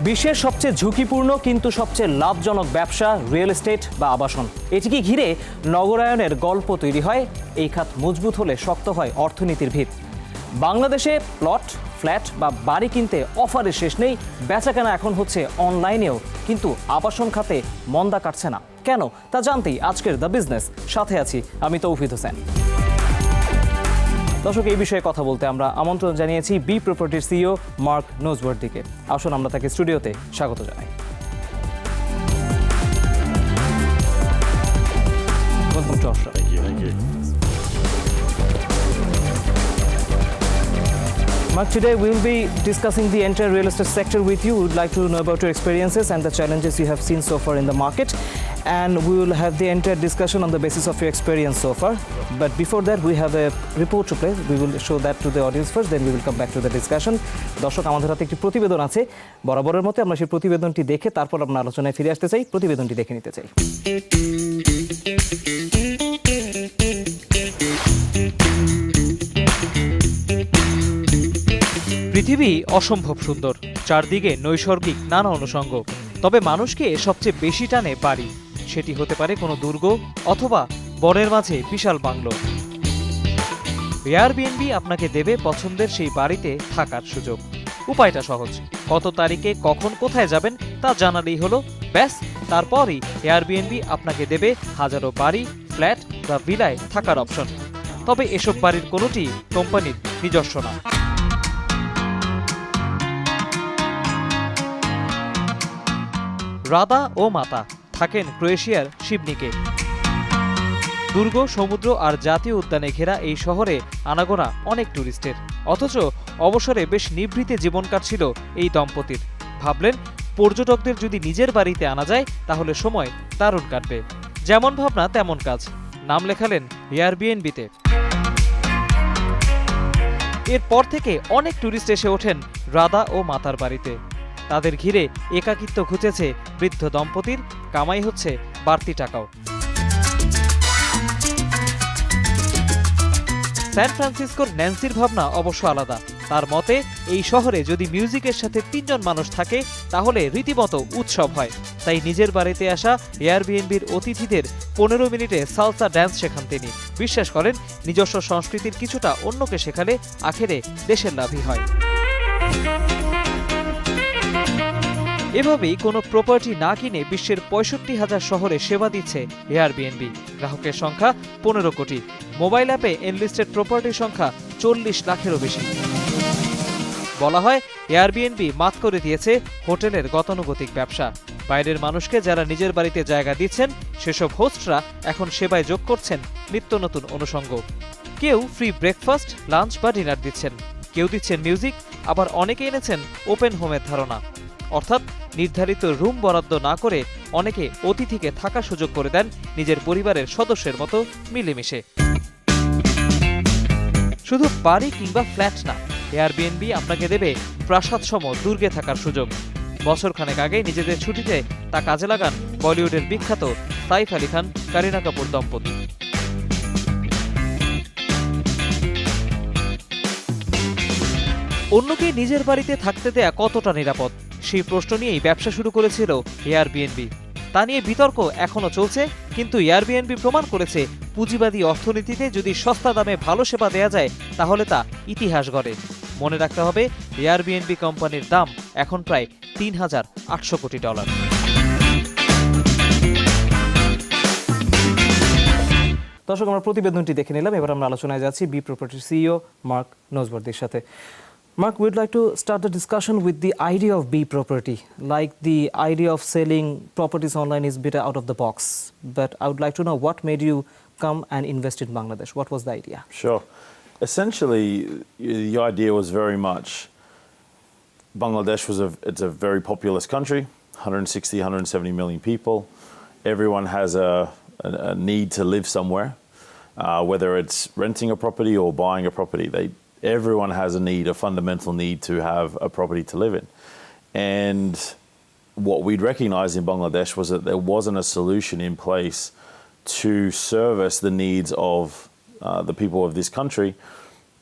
বিশ্বের সবচেয়ে ঝুঁকিপূর্ণ কিন্তু সবচেয়ে লাভজনক ব্যবসা রিয়েল এস্টেট বা আবাসন। এটিকে ঘিরে নগরায়নের গল্প তৈরি হয়। এই খাত মজবুত হলে শক্ত হয় অর্থনীতির ভিত। বাংলাদেশে প্লট, ফ্ল্যাট বা বাড়ি কিনতে অফারের শেষ নেই। বেচাকেনা এখন হচ্ছে অনলাইনেও, কিন্তু আবাসন খাতে মন্দা কাটছে না কেন, তা জানতেই আজকের দ্য বিজনেস। সাথে আছি আমি তৌফিক হোসেন। দর্শক, এই বিষয়ে কথা বলতে আমরা আমন্ত্রণ জানিয়েছি বি প্রপার্টির সিইও মার্ক নোজওয়ার্দিকে। আসুন আমরা তাকে স্টুডিওতে স্বাগত জানাই। Welcome to our show. Thank you. Mark, today we will be discussing the entire real estate sector with you. We would like to know about your experiences and the challenges you have seen so far in the market. And we will have the entire discussion on the basis of your experience so far. But before that, we have a report to play. We will show that to the audience first, then we will come back to the discussion. দর্শক, আমাদের হাতে একটি প্রতিবেদন আছে। বরাবরের মতো আমরা সেই প্রতিবেদনটি দেখে তারপর আমরা আলোচনায় ফিরে আসতে চাই। প্রতিবেদনটি দেখে নিতে চাই। পৃথিবী অসম্ভব সুন্দর, চারদিকে নৈসর্গিক নানা অনুষঙ্গ। তবে মানুষকে সবচেয়ে বেশি টানে বাড়ি। সেটি হতে পারে কোনো দুর্গ অথবা বনের মাঝে বিশাল বাংলো। এয়ারবিএনবি আপনাকে দেবে পছন্দের সেই বাড়িতে থাকার সুযোগ। উপায়টা সহজ, কত তারিখে কখন কোথায় যাবেন তা জানালেই হলো, ব্যাস তারপরই এয়ারবিএনবি আপনাকে দেবে হাজারো বাড়ি, ফ্ল্যাট বা ভিলায় থাকার অপশন। তবে এসব বাড়ির কোনোটি কোম্পানির নিজস্ব না। রাদা ও মাতা থাকেন ক্রোয়েশিয়ার শিবনিকে। দুর্গ, সমুদ্র আর জাতীয় উদ্যানে ঘেরা এই শহরে আনাগোনা অনেক টুরিস্টের। অথচ অবসরে বেশ নিভৃতে জীবন কাটছিল এই দম্পতির। ভাবলেন, পর্যটকদের যদি নিজের বাড়িতে আনা যায় তাহলে সময় দারুণ কাটবে। যেমন ভাবনা তেমন কাজ, নাম লেখালেন এয়ারবিএনবিতে। এরপর থেকে অনেক টুরিস্ট এসে ওঠেন রাদা ও মাতার বাড়িতে। তাদের ঘিরে একাকিত্ব ঘুচেছে বৃদ্ধ দম্পতির, কামাই হচ্ছে বাড়তি টাকাও। স্যান ফ্রান্সিসকোর ন্যান্সির ভাবনা অবশ্য আলাদা। তার মতে, এই শহরে যদি মিউজিকের সাথে 3 জন মানুষ থাকে তাহলে রীতিমতো উৎসব হয়। তাই নিজের বাড়িতে আসা এয়ারবিএনবির অতিথিদের 15 মিনিটে সালসা ড্যান্স শেখান তিনি। বিশ্বাস করেন, নিজস্ব সংস্কৃতির কিছুটা অন্যকে শেখালে আখেরে দেশের লাভই হয়। এভাবেই কোনো প্রপার্টি না কিনে বিশ্বের 65,000 শহরে সেবা দিচ্ছে এয়ারবিএনবি। গ্রাহকের সংখ্যা 15 কোটি। মোবাইল অ্যাপে এনলিস্টেড প্রপার্টির সংখ্যা 40 লাখেরও বেশি। বলা হয়, এয়ারবিএনবি মাত করে দিয়েছে হোটেলের গতানুগতিক ব্যবসা। বাইরের মানুষকে যারা নিজের বাড়িতে জায়গা দিচ্ছেন, সেসব হোস্টরা এখন সেবায় যোগ করছেন নিত্য নতুন অনুষঙ্গ। কেউ ফ্রি ব্রেকফাস্ট, লাঞ্চ বা ডিনার দিচ্ছেন, কেউ দিচ্ছেন মিউজিক, আবার অনেকে এনেছেন ওপেন হোমের ধারণা। অর্থাৎ নির্ধারিত রুম বরাদ্দ না করে অনেকে অতিথিকে থাকার সুযোগ করে দেন নিজের পরিবারের সদস্যের মতো মিলেমিশে। শুধু বাড়ি কিংবা ফ্ল্যাট না, এয়ারবিএনবি আপনাকে দেবে প্রাসাদসম দুর্গে থাকার সুযোগ। বছরখানেক আগে নিজেদের ছুটিতে তা কাজে লাগান বলিউডের বিখ্যাত সাইফ আলী খান, কারিনা কাপুর দম্পতি। অন্যকে নিজের বাড়িতে থাকতে দেয়া কতটা নিরাপদ, সেই প্রশ্ন নিয়েই ব্যবসা শুরু করেছিল এয়ারবিএনবি। তা নিয়ে বিতর্ক এখনো চলছে, কিন্তু এয়ারবিএনবি প্রমাণ করেছে, পুঁজিবাদী অর্থনীতিতে যদি সস্তা দামে ভালো সেবা দেয়া যায় তাহলে তা ইতিহাস গড়ে। মনে রাখতে হবে, এয়ারবিএনবি কোম্পানির দাম এখন প্রায় $3,800 কোটি। দর্শক, আমরা প্রতিবেদনটি দেখে নিলাম। এবার আমরা আলোচনায় যাচ্ছি বি প্রপার্টির সিইও মার্ক নোজওয়ার্দির সাথে। Mark, we'd like to start the discussion with the idea of B property. Like the idea of selling properties online is a bit out of the box. But I would like to know what made you come and invest in Bangladesh. What was the idea? Sure. Essentially, the idea was very much Bangladesh it's a very populous country, 160, 170 million people. Everyone has a need to live somewhere, whether it's renting a property or buying a property. Everyone has a fundamental need to have a property to live in. And what we'd recognized in Bangladesh was that there wasn't a solution in place to service the needs of the people of this country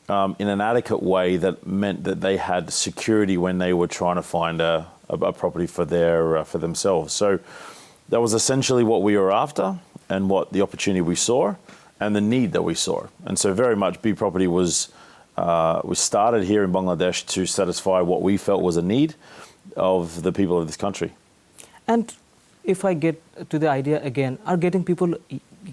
in an adequate way that meant that they had security when they were trying to find a property for themselves. So that was essentially what we were after and what the opportunity we saw and the need that we saw. And so very much B Property was started here in Bangladesh to satisfy what we felt was a need of the people of this country. And if I get to the idea again, are people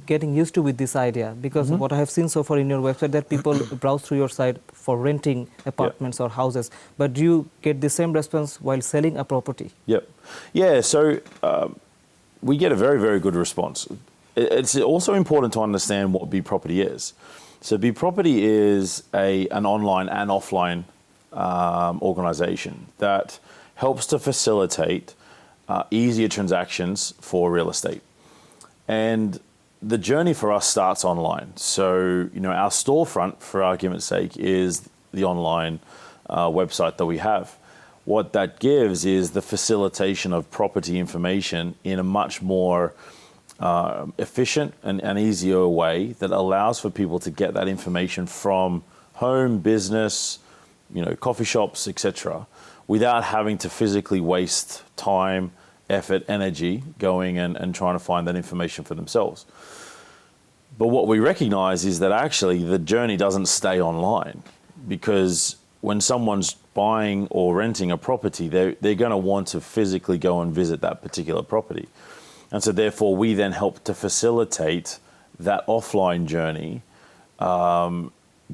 getting used to with this idea? Because what I have seen so far in your website, that people browse through your site for renting apartments or houses, but do you get the same response while selling a property? Yep. Yeah, so we get a very, very good response. It's also important to understand what B Property is. So B Property is an online and offline organization that helps to facilitate easier transactions for real estate. And the journey for us starts online. So, our storefront, for argument's sake, is the online website that we have. What that gives is the facilitation of property information in a much more efficient and easier way that allows for people to get that information from home, business, coffee shops, etc., without having to physically waste time, effort, energy going and trying to find that information for themselves. But what we recognize is that actually the journey doesn't stay online, because when someone's buying or renting a property, they're going to want to physically go and visit that particular property. And so therefore we then help to facilitate that offline journey,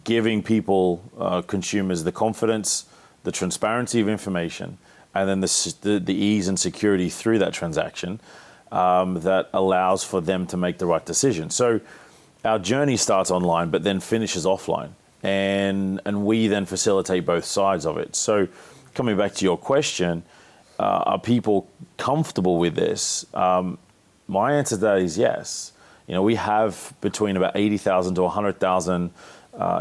giving people, consumers, the confidence, the transparency of information, and then the ease and security through that transaction that allows for them to make the right decision. So our journey starts online, but then finishes offline. And we then facilitate both sides of it. So coming back to your question, are people comfortable with this? My answer to that is yes. We have between about 80,000 to 100,000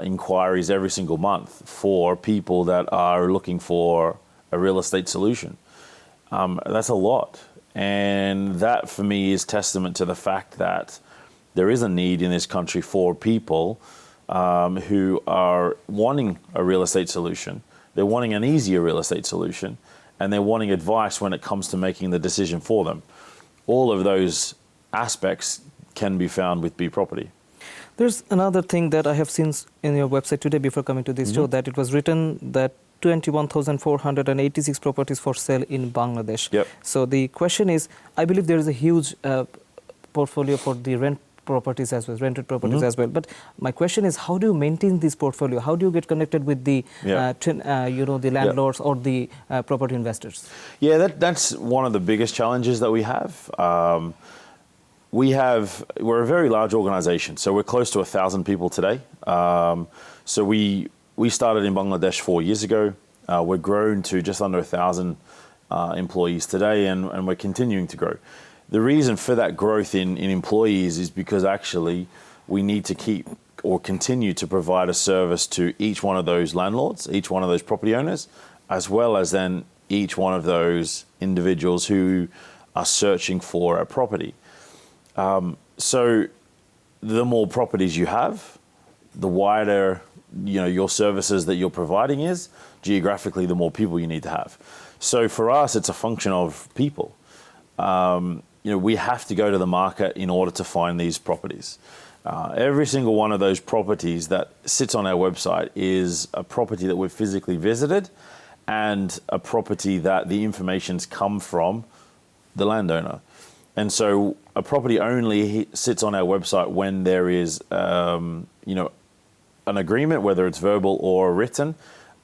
inquiries every single month for people that are looking for a real estate solution. That's a lot. And that for me is testament to the fact that there is a need in this country for people who are wanting a real estate solution. They're wanting an easier real estate solution, and they're wanting advice when it comes to making the decision for them. All of those aspects can be found with B Property. There's another thing that I have seen in your website today before coming to this show, that it was written that 21,486 properties for sale in Bangladesh. Yep. So the question is, I believe there is a huge portfolio for the rented properties as well. But my question is, how do you maintain this portfolio? How do you get connected with the, the landlords or the property investors? Yeah, that's one of the biggest challenges that we have. We're a very large organization, so we're close to 1,000 people today. So we started in Bangladesh 4 years ago. We're grown to just under 1,000 employees today, and we're continuing to grow. The reason for that growth in employees is because actually we need to keep or continue to provide a service to each one of those landlords, each one of those property owners, as well as then each one of those individuals who are searching for a property. So the more properties you have, the wider your services that you're providing is. Geographically, the more people you need to have. So for us, it's a function of people. We have to go to the market in order to find these properties. Every single one of those properties that sits on our website is a property that we've physically visited and a property that the information's come from the landowner. And so a property only sits on our website when there is, an agreement, whether it's verbal or written,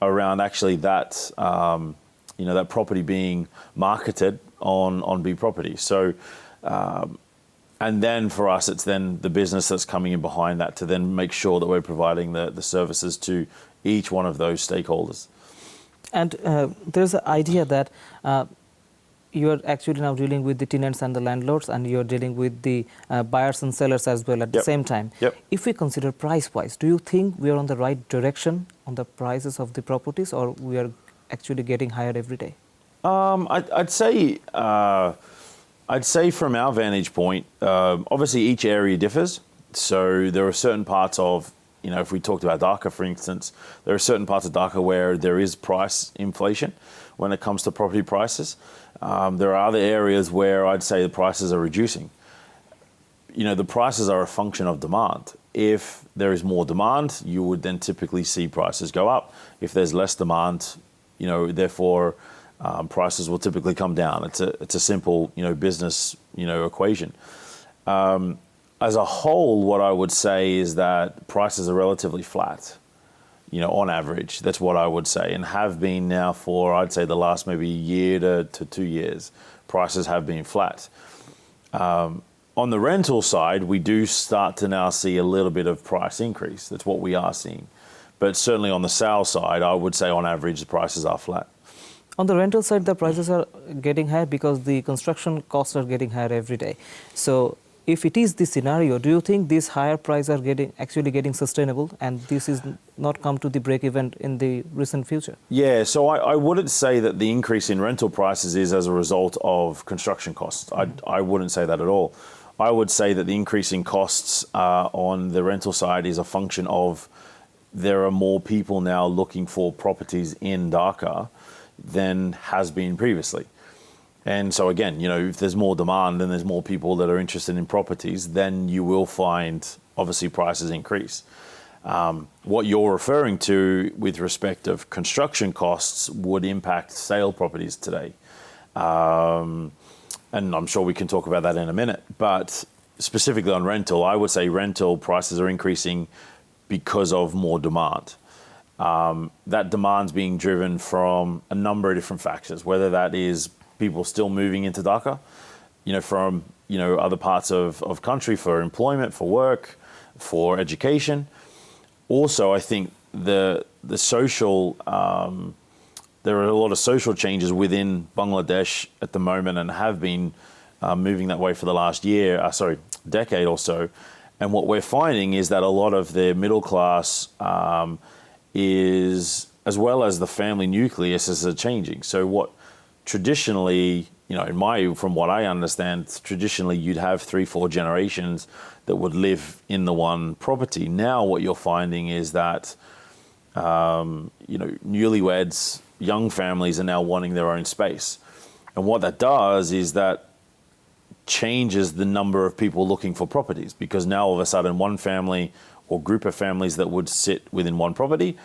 around actually that, that property being marketed on B Property. So, and then for us, it's then the business that's coming in behind that to then make sure that we're providing the services to each one of those stakeholders. And there's an idea that you're actually now dealing with the tenants and the landlords, and you're dealing with the buyers and sellers as well at the same time. If we consider price-wise, do you think we are on the right direction on the prices of the properties, or we are actually getting higher every day? I'd say from our vantage point, obviously each area differs. So there are certain parts of if we talked about Dhaka, for instance, there are certain parts of Dhaka where there is price inflation when it comes to property prices. There are other areas where I'd say the prices are reducing. The prices are a function of demand. If there is more demand, you would then typically see prices go up. If there's less demand, therefore prices will typically come down. It's a simple, business, equation. As a whole, what I would say is that prices are relatively flat, on average. That's what I would say, and have been now for, I'd say, the last maybe year to 2 years. Prices have been flat. On the rental side, we do start to now see a little bit of price increase. That's what we are seeing. But certainly on the sales side, I would say on average, the prices are flat. On the rental side, the prices are getting higher because the construction costs are getting higher every day. So if it is the scenario, do you think these higher prices are actually getting sustainable, and this is not come to the break even in the recent future? Yeah, so I wouldn't say that the increase in rental prices is as a result of construction costs. I wouldn't say that at all. I would say that the increase in costs on the rental side is a function of there are more people now looking for properties in Dhaka than has been previously. And so again, if there's more demand and there's more people that are interested in properties, then you will find obviously prices increase. What you're referring to with respect of construction costs would impact sale properties today. And I'm sure we can talk about that in a minute. But specifically on rental, I would say rental prices are increasing because of more demand. That demand's being driven from a number of different factors, whether that is people still moving into Dhaka, from, other parts of country for employment, for work, for education. Also, I think the social, there are a lot of social changes within Bangladesh at the moment and have been moving that way for the last decade or so. And what we're finding is that a lot of the middle class is, as well as the family nucleus, is changing. So what traditionally, from what I understand, traditionally you'd have 3-4 generations that would live in the one property. Now what you're finding is that, newlyweds, young families are now wanting their own space. And what that does is that changes the number of people looking for properties, because now all of a sudden one family or group of families that would sit within one property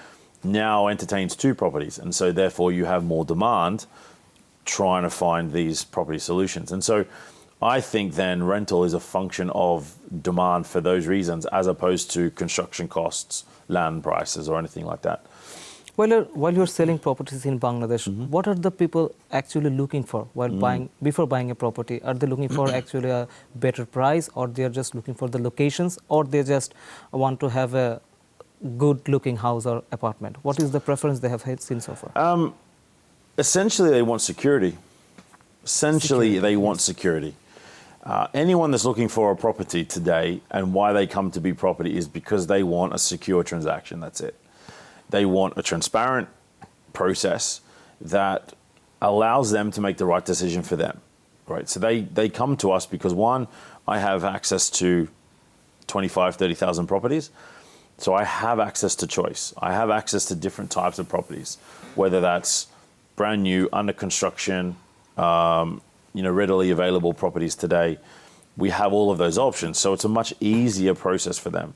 now entertains 2 properties. And so therefore you have more demand trying to find these property solutions. And so I think then rental is a function of demand for those reasons, as opposed to construction costs, land prices, or anything like that. While you're selling properties in Bangladesh, what are the people actually looking for while before buying a property? Are they looking for actually a better price, or they're just looking for the locations, or they just want to have a good looking house or apartment? What is the preference they have seen so far? Essentially, they want security. They want security. Anyone that's looking for a property today, and why they come to be property, is because they want a secure transaction. That's it. They want a transparent process that allows them to make the right decision for them, right? So they come to us because, one, I have access to 25, 30,000 properties. So I have access to choice. I have access to different types of properties, whether that's brand new, under construction, readily available properties today. We have all of those options. So it's a much easier process for them.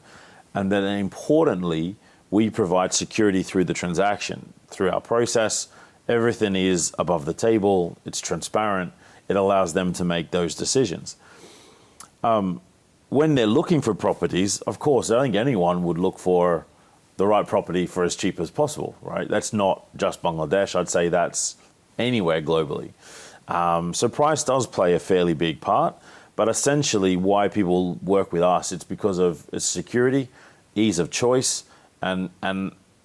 And then importantly, we provide security through the transaction, through our process. Everything is above the table. It's transparent. It allows them to make those decisions. When they're looking for properties, of course, I think anyone would look for the right property for as cheap as possible, right? That's not just Bangladesh. I'd say that's anywhere globally. So price does play a fairly big part, but essentially why people work with us, it's because of its security, ease of choice, and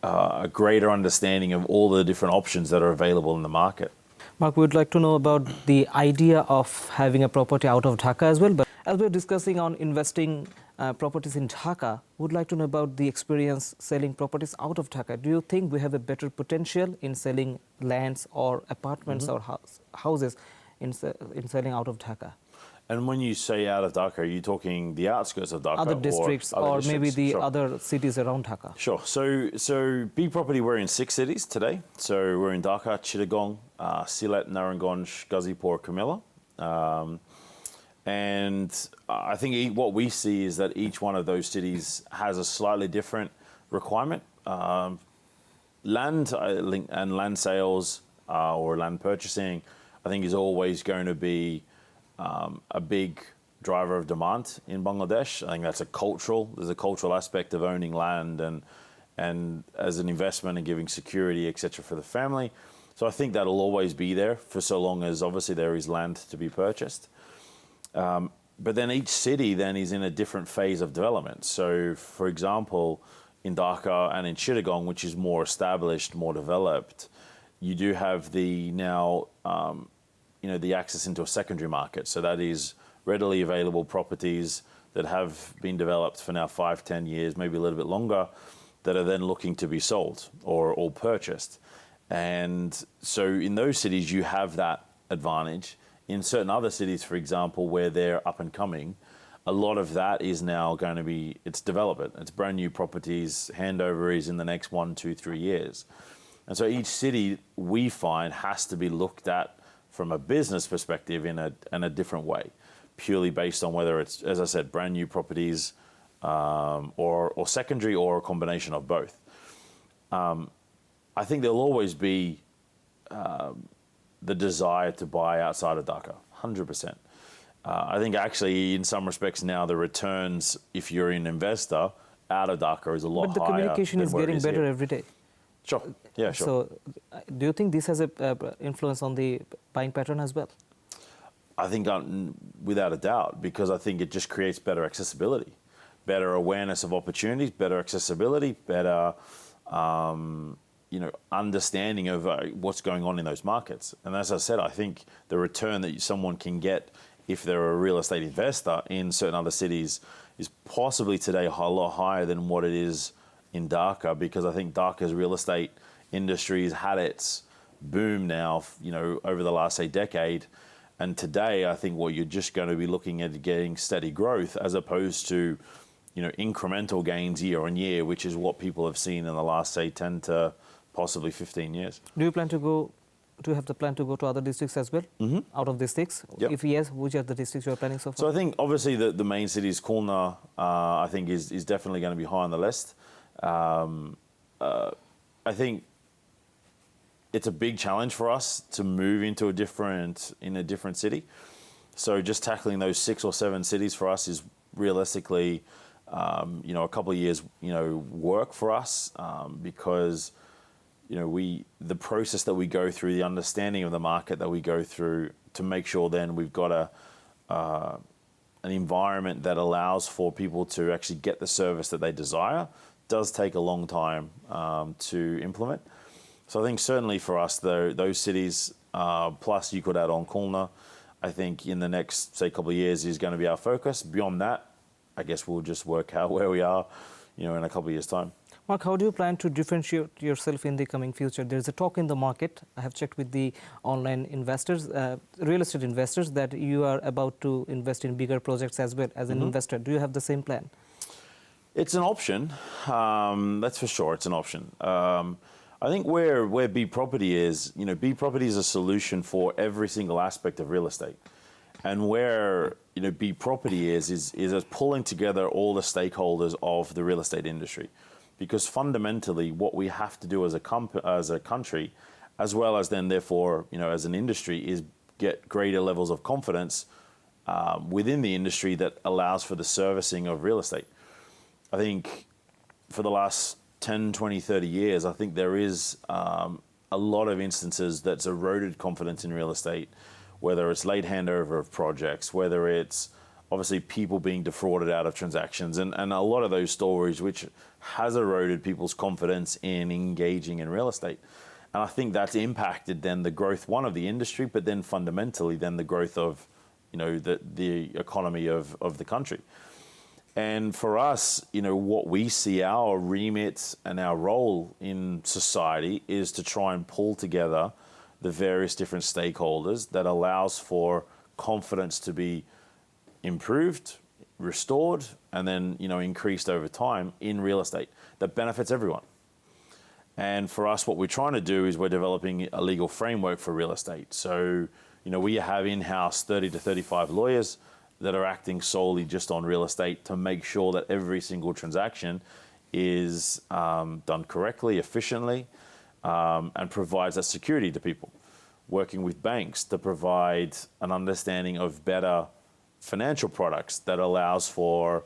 a greater understanding of all the different options that are available in the market. Mark, we would like to know about the idea of having a property out of Dhaka as well. But as we're discussing on investing properties in Dhaka, we would like to know about the experience selling properties out of Dhaka. Do you think we have a better potential in selling lands or apartments or houses in selling out of Dhaka? And when you say out of Dhaka, are you talking the outskirts of Dhaka? Other districts or maybe the Sure. other cities around Dhaka? Sure. So B Property, we're in 6 cities today. So we're in Dhaka, Chittagong, Sylhet, Narangong, Ghazipur, Comilla. And I think what we see is that each one of those cities has a slightly different requirement. Land and land sales or land purchasing, I think, is always going to be a big driver of demand in Bangladesh. I think there's a cultural aspect of owning land and as an investment and giving security, etc., for the family. So I think that'll always be there for so long as obviously there is land to be purchased. But then each city then is in a different phase of development. So, for example, in Dhaka and in Chittagong, which is more established, more developed, you do have the now, the access into a secondary market. So that is readily available properties that have been developed for now 5, 10 years, maybe a little bit longer, that are then looking to be sold or purchased. And so in those cities, you have that advantage. In certain other cities, for example, where they're up and coming, a lot of that is now going to be, it's development. It's brand new properties, handover is in the next 1, 2, 3 years. And so each city, we find, has to be looked at from a business perspective in a different way, purely based on whether it's, as I said, brand new properties or secondary or a combination of both. I think there'll always be the desire to buy outside of Dhaka, 100%. I think actually in some respects now the returns, if you're an investor, out of Dhaka is a lot higher. But the communication is getting better every day. Sure, yeah, sure. So do you think this has an influence on the buying pattern as well? I think without a doubt, because I think it just creates better accessibility, better awareness of opportunities, better accessibility, better understanding of what's going on in those markets. And as I said, I think the return that someone can get if they're a real estate investor in certain other cities is possibly today a lot higher than what it is in Dhaka, because I think Dhaka's real estate industry has had its boom now, over the last, say, decade. And today, I think what you're just going to be looking at getting steady growth as opposed to, incremental gains year on year, which is what people have seen in the last, say, 10 to possibly 15 years. Do you have the plan to go to other districts as well, out of these 6? Yep. If yes, which are the districts you are planning so far? So I think obviously the main city is Khulna, I think is definitely going to be high on the list. I think it's a big challenge for us to move into a different city. So just tackling those 6 or 7 cities for us is realistically, a couple of years, work for us, because the process that we go through, the understanding of the market that we go through to make sure then we've got an environment that allows for people to actually get the service that they desire does take a long time to implement. So I think certainly for us, those cities, plus you could add on Khulna, I think in the next, say, couple of years is going to be our focus. Beyond that, I guess we'll just work out where we are, in a couple of years' time. Mark, how do you plan to differentiate yourself in the coming future? There's a talk in the market. I have checked with the online investors, real estate investors, that you are about to invest in bigger projects as well as an investor. Do you have the same plan? It's an option. That's for sure. It's an option. I think where B Property is, B Property is a solution for every single aspect of real estate. And where, B Property is pulling together all the stakeholders of the real estate industry. Because fundamentally, what we have to do as a country, as well as then therefore, as an industry, is get greater levels of confidence within the industry that allows for the servicing of real estate. I think for the last 10, 20, 30 years, I think there is a lot of instances that's eroded confidence in real estate, whether it's late handover of projects, whether it's obviously people being defrauded out of transactions, and a lot of those stories which has eroded people's confidence in engaging in real estate. And I think that's impacted then the growth, one, of the industry, but then fundamentally then the growth of, the economy of the country. And for us, what we see our remit and our role in society is to try and pull together the various different stakeholders that allows for confidence to be improved, restored, and then increased over time in real estate that benefits everyone. And for us, what we're trying to do is we're developing a legal framework for real estate. So we have in-house 30 to 35 lawyers that are acting solely just on real estate to make sure that every single transaction is done correctly, efficiently, and provides that security to people. Working with banks to provide an understanding of better financial products that allows for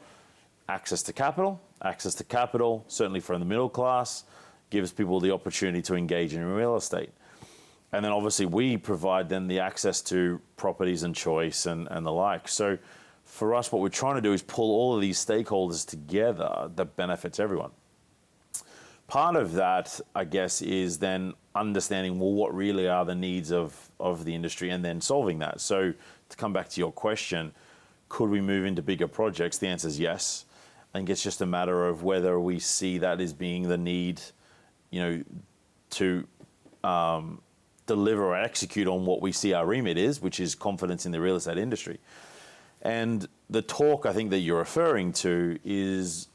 access to capital. Access to capital, certainly for the middle class, gives people the opportunity to engage in real estate. And then obviously we provide them the access to properties and choice and the like. So for us, what we're trying to do is pull all of these stakeholders together that benefits everyone. Part of that, I guess, is then understanding, well, what really are the needs of the industry and then solving that. So to come back to your question, could we move into bigger projects? The answer is yes. I think it's just a matter of whether we see that as being the need, to deliver or execute on what we see our remit is, which is confidence in the real estate industry. And the talk I think that you're referring to is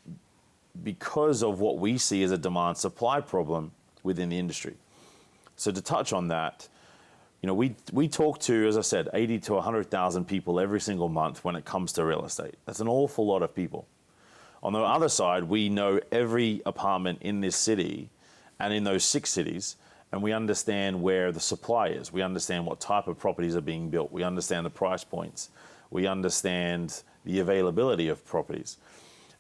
because of what we see as a demand-supply problem within the industry. So to touch on that, we talk to, as I said, 80 to 100,000 people every single month when it comes to real estate. That's an awful lot of people. On the other side, we know every apartment in this city and in those 6 cities, and we understand where the supply is. We understand what type of properties are being built. We understand the price points. We understand the availability of properties.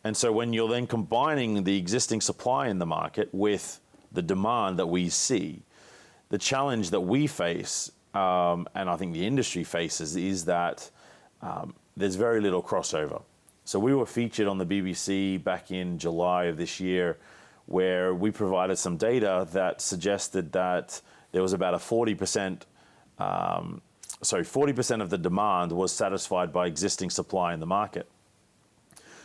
And so when you're then combining the existing supply in the market with the demand that we see, the challenge that we face, and I think the industry faces, is that there's very little crossover. So we were featured on the BBC back in July of this year, where we provided some data that suggested that there was about a 40% of the demand was satisfied by existing supply in the market.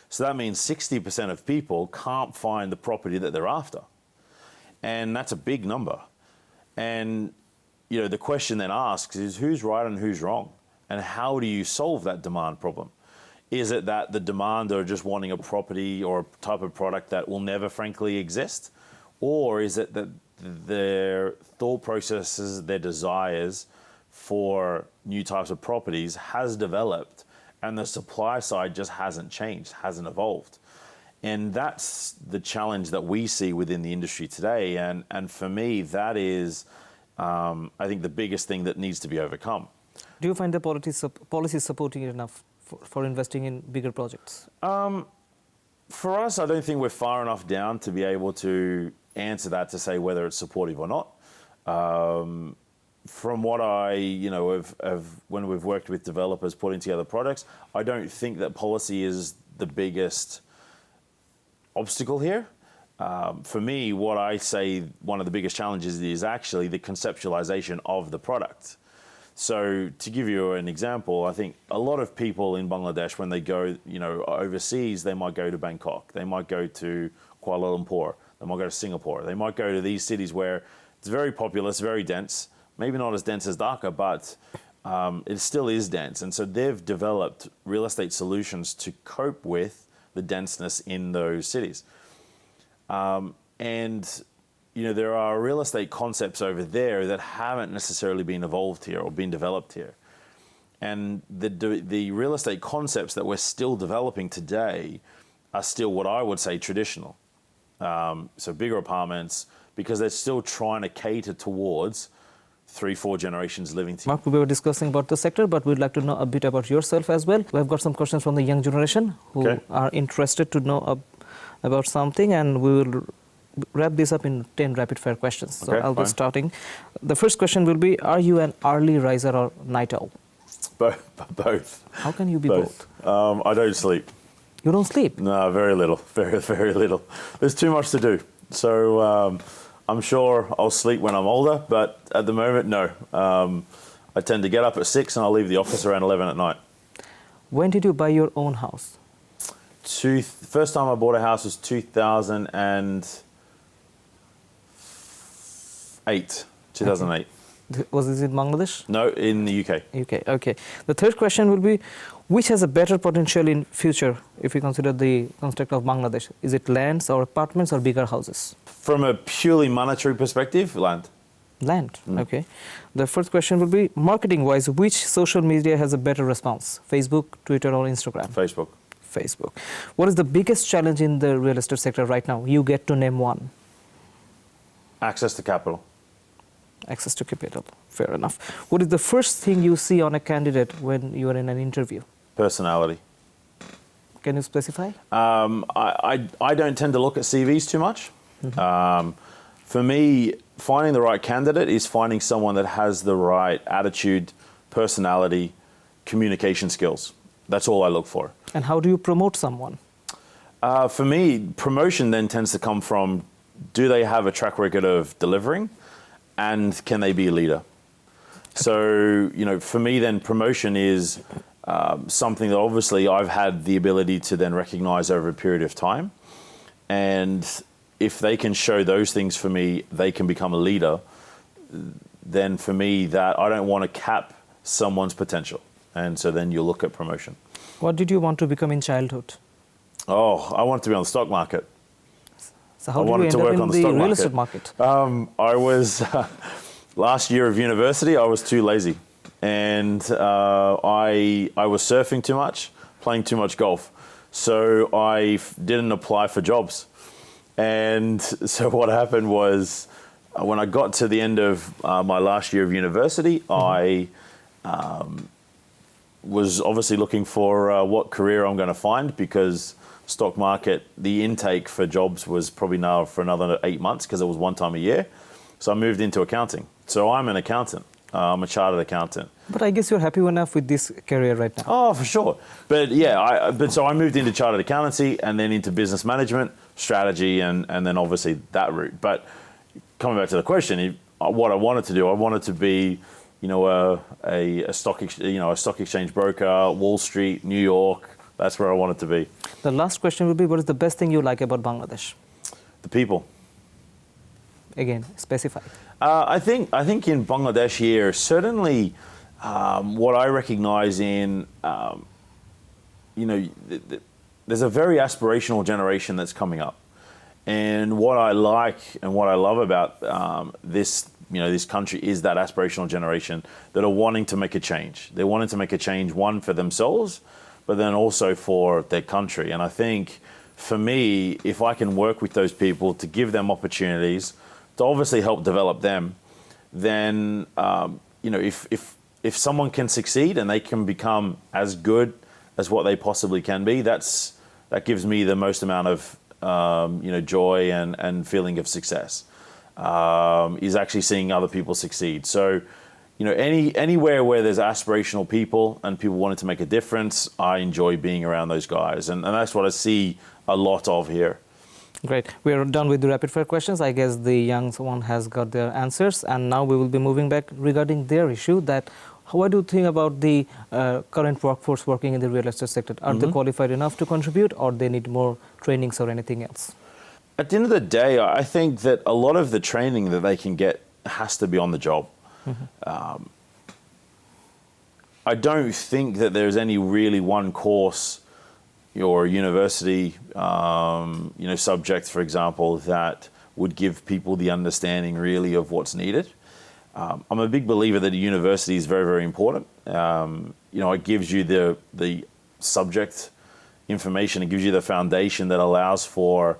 So that means 60% of people can't find the property that they're after. And that's a big number. And the question then asks is, who's right and who's wrong? And how do you solve that demand problem? Is it that the demand are just wanting a property or a type of product that will never frankly exist? Or is it that their thought processes, their desires for new types of properties has developed and the supply side just hasn't changed, hasn't evolved? And that's the challenge that we see within the industry today. And for me, that is, I think, the biggest thing that needs to be overcome. Do you find the policy supporting it enough for investing in bigger projects? For us, I don't think we're far enough down to be able to answer that, to say whether it's supportive or not. From what I, when we've worked with developers putting together products, I don't think that policy is the biggest obstacle here. For me, what I say one of the biggest challenges is actually the conceptualization of the product. So to give you an example, I think a lot of people in Bangladesh, when they go, overseas, they might go to Bangkok, they might go to Kuala Lumpur, they might go to Singapore, they might go to these cities where it's very populous, very dense, maybe not as dense as Dhaka, but it still is dense. And so they've developed real estate solutions to cope with the denseness in those cities. There are real estate concepts over there that haven't necessarily been evolved here or been developed here. And the real estate concepts that we're still developing today are still what I would say traditional. So bigger apartments, because they're still trying to cater towards 3-4 generations living together. Mark, we were discussing about the sector, but we'd like to know a bit about yourself as well. We've got some questions from the young generation who are interested to know about something, and we will wrap this up in 10 rapid-fire questions. So I'll be starting. The first question will be, are you an early riser or night owl? Both. How can you be both? I don't sleep. You don't sleep? No, very little. Very, very little. There's too much to do. So I'm sure I'll sleep when I'm older, but at the moment, no. I tend to get up at 6 and I'll leave the office around 11 at night. When did you buy your own house? First time I bought a house was 2008. 2008. Was this in Bangladesh? No, in the UK. UK. Okay. The third question will be, which has a better potential in future if you consider the construct of Bangladesh? Is it lands or apartments or bigger houses? From a purely monetary perspective, land. Land. Okay. The first question will be, marketing-wise, which social media has a better response? Facebook, Twitter, or Instagram? Facebook. Facebook. What is the biggest challenge in the real estate sector right now? You get to name one. Access to capital. Access to capital. Fair enough. What is the first thing you see on a candidate when you are in an interview? Personality. Can you specify? I don't tend to look at CVs too much. For me, finding the right candidate is finding someone that has the right attitude, personality, communication skills. That's all I look for. And how do you promote someone? For me, promotion then tends to come from, do they have a track record of delivering, and can they be a leader? So, for me then promotion is something that obviously I've had the ability to then recognize over a period of time. And if they can show those things for me, they can become a leader. Then for me, that I don't want to cap someone's potential. And so then you look at promotion. What did you want to become in childhood? Oh, I wanted to be on the stock market. So how did you end up in the real estate market? I was, last year of university, I was too lazy. And I was surfing too much, playing too much golf. So I didn't apply for jobs. And so what happened was, when I got to the end of my last year of university, I was obviously looking for what career I'm going to find, because stock market, the intake for jobs was probably now for another 8 months, because it was one time a year. So I moved into accounting. So I'm an accountant. I'm a chartered accountant. But I guess you're happy enough with this career right now. Oh, for sure. But yeah, so I moved into chartered accountancy and then into business management, strategy, and then obviously that route. But coming back to the question, what I wanted to do, I wanted to be, a stock exchange broker, Wall Street, New York. That's where I wanted to be. The last question will be, what is the best thing you like about Bangladesh? The people. Again, specify. I think in Bangladesh here, certainly what I recognize in, there's a very aspirational generation that's coming up. And what I like and what I love about this country is that aspirational generation that are wanting to make a change. They're wanting to make a change, one, for themselves, but then also for their country. And I think for me, if I can work with those people to give them opportunities, to obviously help develop them, then if someone can succeed and they can become as good as what they possibly can be, that gives me the most amount of joy and feeling of success. Is actually seeing other people succeed. So, anywhere where there's aspirational people and people wanting to make a difference, I enjoy being around those guys, and that's what I see a lot of here. Great. We are done with the rapid fire questions. I guess the young one has got their answers, and now we will be moving back regarding their issue. That what do you think about the current workforce working in the real estate sector? Are they qualified enough to contribute, or they need more trainings or anything else? At the end of the day, I think that a lot of the training that they can get has to be on the job. I don't think that there's any really one course or university, subject, for example, that would give people the understanding really of what's needed. I'm a big believer that a university is very, very important. It gives you the subject information. It gives you the foundation that allows for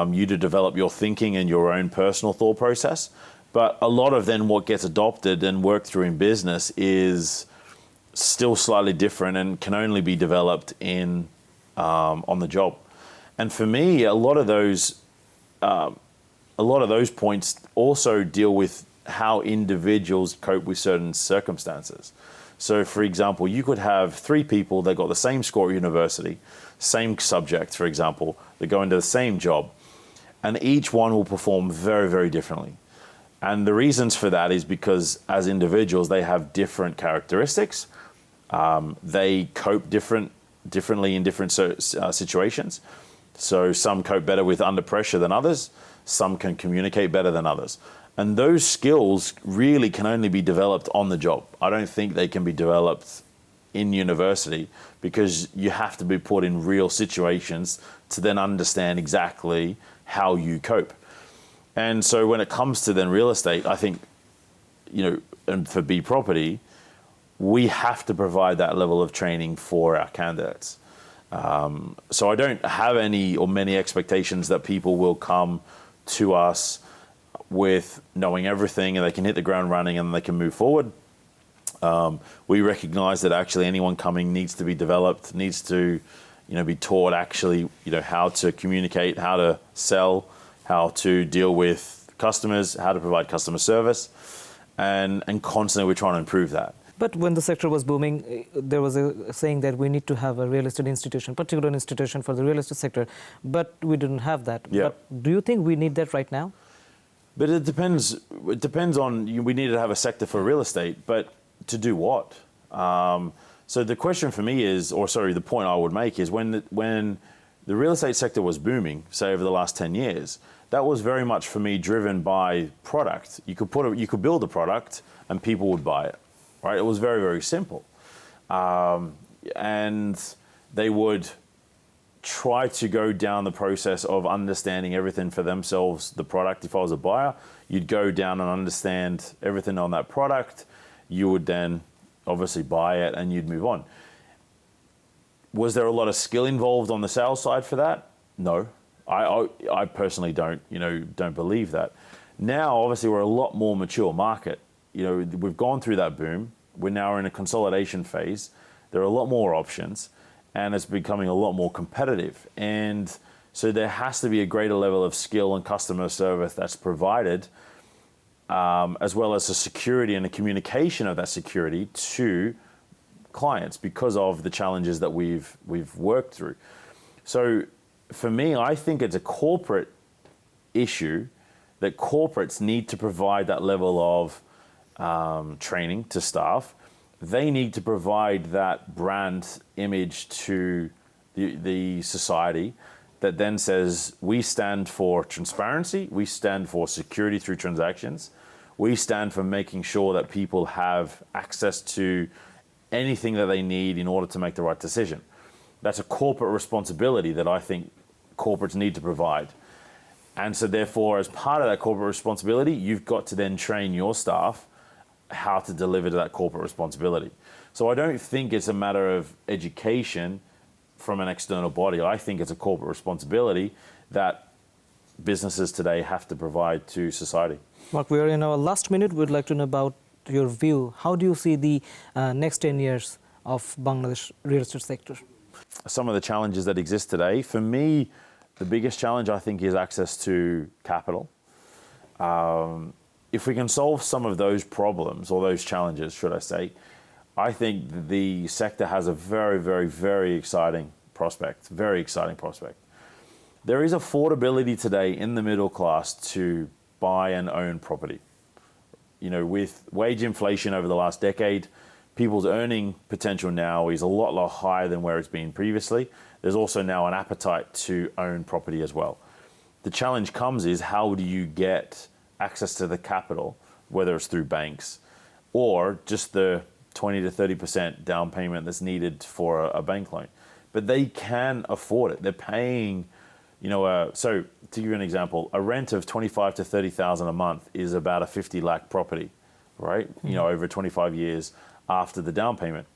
you to develop your thinking and your own personal thought process. But a lot of then what gets adopted and worked through in business is still slightly different and can only be developed on the job. And for me, a lot of those points also deal with how individuals cope with certain circumstances. So, for example, you could have 3 people that got the same score at university, same subject, for example, that go into the same job, and each one will perform very, very differently. And the reasons for that is because as individuals, they have different characteristics. They cope differently in different situations. So some cope better with under pressure than others. Some can communicate better than others. And those skills really can only be developed on the job. I don't think they can be developed in university, because you have to be put in real situations to then understand exactly how you cope. And so when it comes to then real estate, I think, and for B property, we have to provide that level of training for our candidates. So I don't have any or many expectations that people will come to us with knowing everything and they can hit the ground running and they can move forward. We recognize that actually anyone coming needs to be developed, needs to, be taught actually, how to communicate, how to sell, how to deal with customers, how to provide customer service, and constantly we're trying to improve that. But when the sector was booming, there was a saying that we need to have a real estate institution, particular institution for the real estate sector, but we didn't have that. Yeah. But do you think we need that right now? But it depends. It depends on, we need to have a sector for real estate, but to do what? So the question for me is, the point I would make is when the real estate sector was booming, say over the last 10 years, that was very much for me driven by product. You could build a product and people would buy it, right? It was very, very simple. And they would try to go down the process of understanding everything for themselves, the product. If I was a buyer, you'd go down and understand everything on that product. You would then obviously buy it and you'd move on. Was there a lot of skill involved on the sales side for that? No, I personally don't believe that. Now, obviously, we're a lot more mature market. We've gone through that boom. We're now in a consolidation phase. There are a lot more options, and it's becoming a lot more competitive. And so there has to be a greater level of skill and customer service that's provided, as well as the security and the communication of that security to clients because of the challenges that we've worked through. So for me, I think it's a corporate issue that corporates need to provide that level of training to staff. They need to provide that brand image to the society that then says, we stand for transparency, we stand for security through transactions, we stand for making sure that people have access to anything that they need in order to make the right decision. That's a corporate responsibility that I think corporates need to provide. And so therefore, as part of that corporate responsibility, you've got to then train your staff how to deliver to that corporate responsibility. So I don't think it's a matter of education from an external body. I think it's a corporate responsibility that businesses today have to provide to society. Mark, we are in our last minute. We'd like to know about your view. How do you see the next 10 years of Bangladesh real estate sector? Some of the challenges that exist today, for me, the biggest challenge I think is access to capital. If we can solve some of those problems, or those challenges, should I say, I think the sector has a very, very, very exciting prospect, There is affordability today in the middle class to buy and own property. With wage inflation over the last decade, people's earning potential now is a lot higher than where it's been previously. There's also now an appetite to own property as well. The challenge comes is, how do you get access to the capital, whether it's through banks or just the 20 to 30% down payment that's needed for a bank loan? But they can afford it. They're paying, so to give you an example, a rent of 25 to 30,000 a month is about a 50 lakh property, right? Mm-hmm. Over 25 years after the down payment.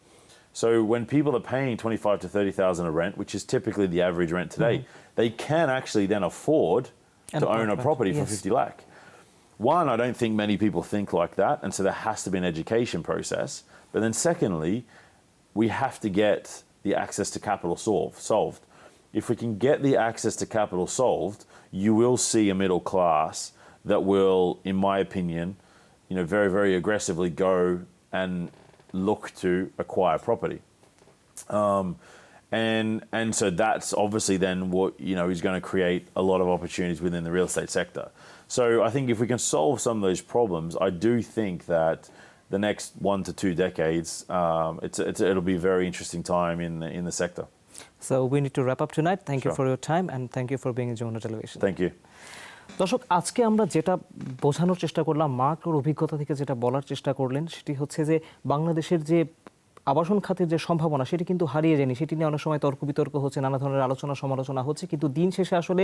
So when people are paying 25 to 30,000 a rent, which is typically the average rent today, mm-hmm. they can actually then afford to own a property for 50 lakh. One, I don't think many people think like that, and so there has to be an education process. But then secondly, we have to get the access to capital solved. If we can get the access to capital solved, you will see a middle class that will, in my opinion, very, very aggressively go and look to acquire property. And so that's obviously then what, is going to create a lot of opportunities within the real estate sector. So I think if we can solve some of those problems, I do think that the next 1 to 2 decades, it'll be a very interesting time in the sector. So we need to wrap up tonight. Thank you for your time, and thank you for being in Jamuna Television. Thank you. দর্শক, আজকে আমরা যেটা বোঝানোর চেষ্টা করলাম, mark ওর অভিজ্ঞতা থেকে যেটা বলার চেষ্টা করলেন, সেটি হচ্ছে যে বাংলাদেশের যে আবাসন খাতের যে সম্ভাবনা সেটি কিন্তু হারিয়ে যায়নি। সেটি নিয়ে অনেক সময় তর্ক বিতর্ক হচ্ছে, নানা ধরনের আলোচনা সমালোচনা হচ্ছে, কিন্তু দিন শেষে আসলে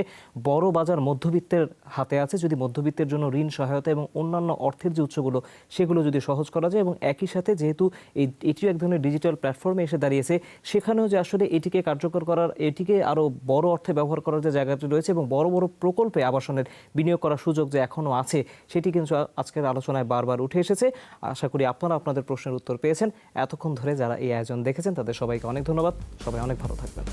বড় বাজার মধ্যবিত্তের হাতে আছে। যদি মধ্যবিত্তের জন্য ঋণ সহায়তা এবং অন্যান্য অর্থের যে উৎসগুলো সেগুলো যদি সহজ করা যায়, এবং একই সাথে যেহেতু এটিও এক ধরনের ডিজিটাল প্ল্যাটফর্মে এসে দাঁড়িয়েছে, সেখানেও যে আসলে এটিকে কার্যকর করার, এটিকে আরও বড় অর্থে ব্যবহার করার যে জায়গাটি রয়েছে এবং বড় বড় প্রকল্পে আবাসনের বিনিয়োগ করার সুযোগ যে এখনও আছে, সেটি কিন্তু আজকের আলোচনায় বারবার উঠে এসেছে। আশা করি আপনারা আপনাদের প্রশ্নের উত্তর পেয়েছেন। এতক্ষণ ধরে যারা এই আয়োজন দেখেছেন তাদের সবাইকে অনেক ধন্যবাদ। সবাই অনেক ভালো থাকবেন।